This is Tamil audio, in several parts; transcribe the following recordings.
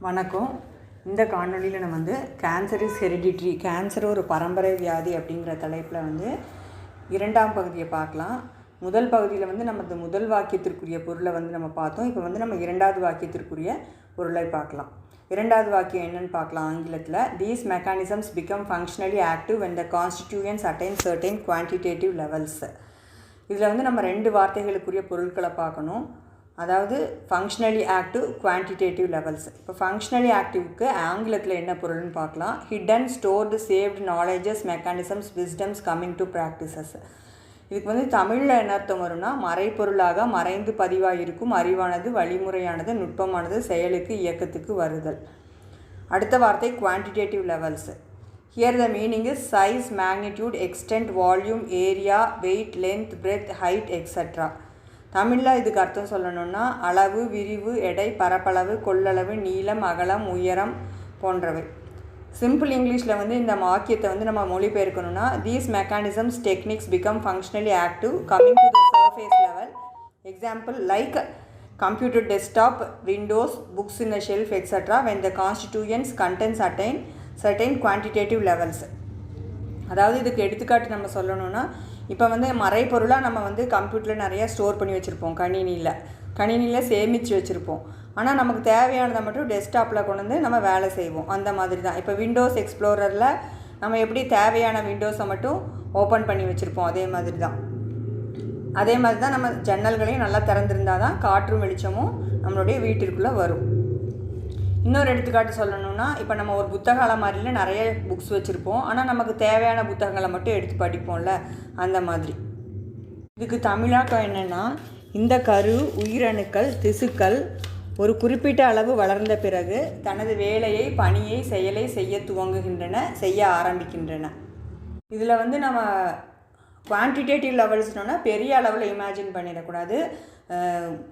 வணக்கம். இந்த காணொலியில் நம்ம கேன்சர் இஸ் ஹெரிடிட்ரி, கேன்சர் ஒரு பரம்பரை வியாதி அப்படிங்கிற தலைப்பில் இரண்டாம் பகுதியை பார்க்கலாம். முதல் பகுதியில் நம்ம முதல் வாக்கியத்திற்குரிய பொருளை நம்ம பார்த்தோம். இப்போ நம்ம இரண்டாவது வாக்கியத்திற்குரிய பொருளை பார்க்கலாம். இரண்டாவது வாக்கியம் என்னன்னு பார்க்கலாம். ஆங்கிலத்தில் these mechanisms become functionally active when the constituents attain certain quantitative levels. இதில் நம்ம ரெண்டு வார்த்தைகளுக்குரிய பொருட்களை பார்க்கணும். அதாவது ஃபங்க்ஷனலி ஆக்டிவ், குவான்டிடேட்டிவ் லெவல்ஸ். இப்போ ஃபங்க்ஷனலி ஆக்டிவ்க்கு ஆங்கிலத்தில் என்ன பொருள்னு பார்க்கலாம். Hidden, stored, saved knowledges, mechanisms, wisdoms coming to practices. இதுக்கு தமிழில் என்ன அர்த்தம் வரும்னா, மறைப்பொருளாக மறைந்து பதிவாயிருக்கும் அறிவானது, வழிமுறையானது, நுட்பமானது, செயலுக்கு இயக்கத்துக்கு வருதல். அடுத்த வார்த்தை quantitative levels. Here the meaning is size, magnitude, extent, volume, area, weight, length, breadth, height extra. தமிழில் இதுக்கு அர்த்தம் சொல்லணும்னா அளவு, விரிவு, எடை, பரப்பளவு, கொள்ளளவு, நீளம், அகலம், உயரம் போன்றவை. சிம்பிள் இங்கிலீஷில் இந்த வாக்கியத்தை நம்ம மொழிபெயர்க்கணும்னா, these mechanisms techniques become functionally active coming to the surface level. Example like computer desktop, windows, books in a shelf extra when the constituents contents attain certain quantitative levels. அதாவது இதுக்கு எடுத்துக்காட்டு நம்ம சொல்லணும்னா, இப்போ மறைப்பொருளாக நம்ம கம்ப்யூட்டரில் நிறையா ஸ்டோர் பண்ணி வச்சுருப்போம், கணினியில் சேமித்து வச்சுருப்போம். ஆனால் நமக்கு தேவையானதை மட்டும் டெஸ்க்டாப்பில் கொண்டு நம்ம வேலை செய்வோம். அந்த மாதிரி தான் இப்போ விண்டோஸ் எக்ஸ்ப்ளோரரில் நம்ம எப்படி தேவையான விண்டோஸை மட்டும் ஓப்பன் பண்ணி வச்சுருப்போம், அதே மாதிரி தான் நம்ம ஜன்னல்களையும் நல்லா திறந்திருந்தால் தான் காற்றும் வெளிச்சமும் நம்மளுடைய வீட்டிற்குள்ளே வரும். இன்னொரு எடுத்துக்காட்டு சொல்லணும்னா, இப்போ நம்ம ஒரு புத்தக அலமாரியில் நிறைய புக்ஸ் வச்சுருப்போம். ஆனால் நமக்கு தேவையான புத்தகங்களை மட்டும் எடுத்து படிப்போம்ல, அந்த மாதிரி. இதுக்கு தமிழாக்கம் என்னென்னா, இந்த கரு, உயிரணுக்கள், திசுக்கள் ஒரு குறிப்பிட்ட அளவு வளர்ந்த பிறகு தனது வேலையை, பணியை, செயலை செய்ய ஆரம்பிக்கின்றன. இதில் நம்ம குவான்டிடேட்டிவ் லெவல்ஸ்னோன்னா பெரிய அளவில் இமேஜின் பண்ணிடக்கூடாது.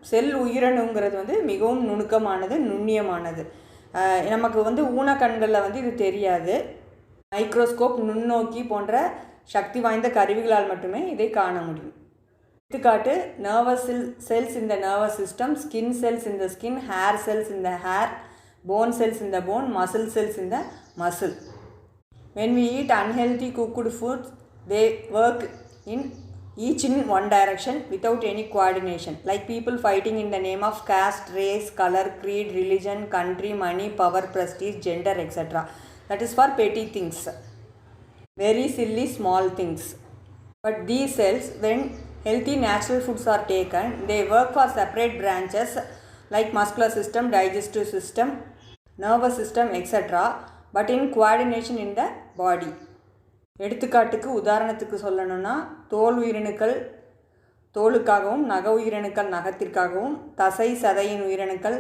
செல் உயிரணுங்கிறது மிகவும் நுணுக்கமானது, நுண்ணியமானது. நமக்கு ஊனக்கண்களில் இது தெரியாது. மைக்ரோஸ்கோப், நுண்ணோக்கி போன்ற சக்தி வாய்ந்த கருவிகளால் மட்டுமே இதை காண முடியும். எடுத்துக்காட்டு நர்வஸ் செல்ஸ் இந்த நர்வஸ் சிஸ்டம், ஸ்கின் செல்ஸ் இந்த ஸ்கின், ஹேர் செல்ஸ் இந்த ஹேர், போன் செல்ஸ் இந்த போன், மசில் செல்ஸ் இந்த muscle. when we eat unhealthy cooked foods, they work each in one direction without any coordination, like people fighting in the name of caste, race, color, creed, religion, country, money, power, prestige, gender, etc. That is for petty things, very silly small things. But these cells, when healthy natural foods are taken, they work for separate branches like muscular system, digestive system, nervous system, etc. but in coordination in the body. எடுத்துக்காட்டுக்கு உதாரணத்துக்கு சொல்லணும்னா, தோல் உயிரணுக்கள் தோலுக்காகவும், நக உயிரணுக்கள் நகத்திற்காகவும், தசை சதையின் உயிரணுக்கள்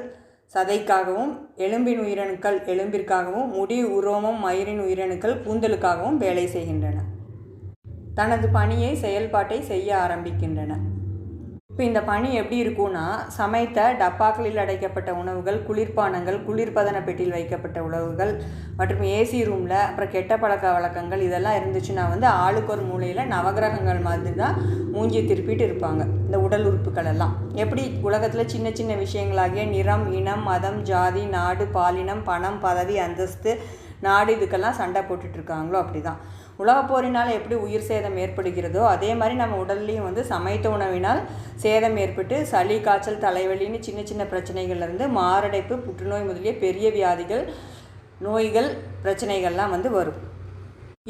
சதைக்காகவும், எலும்பின் உயிரணுக்கள் எலும்பிற்காகவும், முடி, உரோமம், மயிரின் உயிரணுக்கள் கூந்தலுக்காகவும் வேலை செய்கின்றன. தனது பணியை, செயல்பாட்டை செய்ய ஆரம்பிக்கின்றன. இப்போ இந்த பணி எப்படி இருக்கும்னா, சமைத்த டப்பாக்களில் அடைக்கப்பட்ட உணவுகள், குளிர்பானங்கள், குளிர்பதன பெட்டியில் வைக்கப்பட்ட உணவுகள் மற்றும் ஏசி ரூமில், அப்புறம் கெட்ட பழக்க வழக்கங்கள் இதெல்லாம் இருந்துச்சுன்னா ஆளுக்கு ஒரு மூலையில் நவகிரகங்கள் மாதிரி தான் மூஞ்சி திருப்பிட்டு இருப்பாங்க இந்த உடல் உறுப்புகள் எல்லாம். எப்படி உலகத்தில் சின்ன சின்ன விஷயங்களாகிய நிறம், இனம், மதம், ஜாதி, நாடு, பாலினம், பணம், பதவி, அந்தஸ்து, நாடு இதுக்கெல்லாம் சண்டை போட்டுட்ருக்காங்களோ அப்படி தான். உலகப்போரினால் எப்படி உயிர் சேதம் ஏற்படுகிறதோ அதே மாதிரி நம்ம உடல்லையும் சமைத்த உணவினால் சேதம் ஏற்பட்டு சளி, காய்ச்சல், தலைவலின்னு சின்ன சின்ன பிரச்சனைகள்லேருந்து மாரடைப்பு, புற்றுநோய் முதலிய பெரிய வியாதிகள், நோய்கள், பிரச்சனைகள்லாம் வரும்.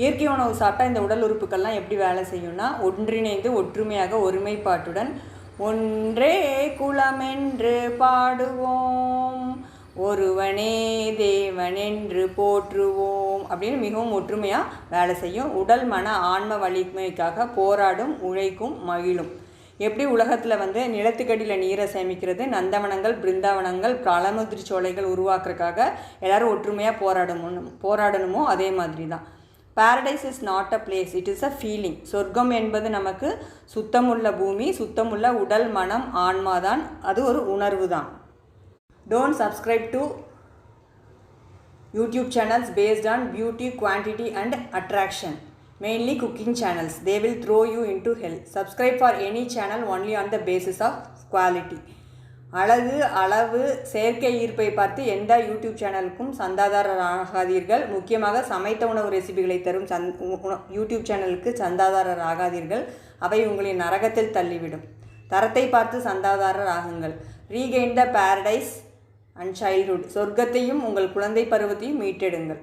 இயற்கை உணவு சாப்பிட்டா இந்த உடல் உறுப்புகள்லாம் எப்படி வேலை செய்யும்னா, ஒன்றிணைந்து ஒற்றுமையாக ஒருமைப்பாட்டுடன் ஒன்றே குலமென்று பாடுவோம், ஒருவனே தேவன் என்று போற்றுவோம் அப்படின்னு மிகவும் ஒற்றுமையாக வேலை செய்யும். உடல், மன, ஆன்ம வலிமைக்காக போராடும், உழைக்கும், மகிழும். எப்படி உலகத்தில் நிலத்துக்கடியில் நீரை சேமிக்கிறது, நந்தவனங்கள், பிருந்தாவனங்கள், பழமுதிர் சோலைகள் உருவாக்குறதுக்காக எல்லோரும் ஒற்றுமையாக போராடணுமோ அதே மாதிரி தான். Paradise is not a place, it is a feeling. சொர்க்கம் என்பது நமக்கு சுத்தமுள்ள பூமி, சுத்தமுள்ள உடல், மனம், ஆன்மா தான். அது ஒரு உணர்வு தான். Don't subscribe to YouTube channels based on beauty, quantity and attraction, mainly cooking channels. They will throw you into hell. Subscribe for any channel only on the basis of quality. அழகு அளவு செயற்கை ஈர்ப்பை பார்த்து எந்த யூடியூப் சேனலுக்கும் சந்தாதாரர் ஆகாதீர்கள். முக்கியமாக சமைத்த உணவு ரெசிபிகளை தரும் யூடியூப் சேனலுக்கு சந்தாதாரர் ஆகாதீர்கள். அவை உங்களை நரகத்தில் தள்ளிவிடும். தரத்தை பார்த்து சந்தாதாரர் ஆகுங்கள். Regain the paradise and childhood. சொர்க்கத்தையும் உங்கள் குழந்தை பருவத்தையும் மீட்டெடுங்கள்.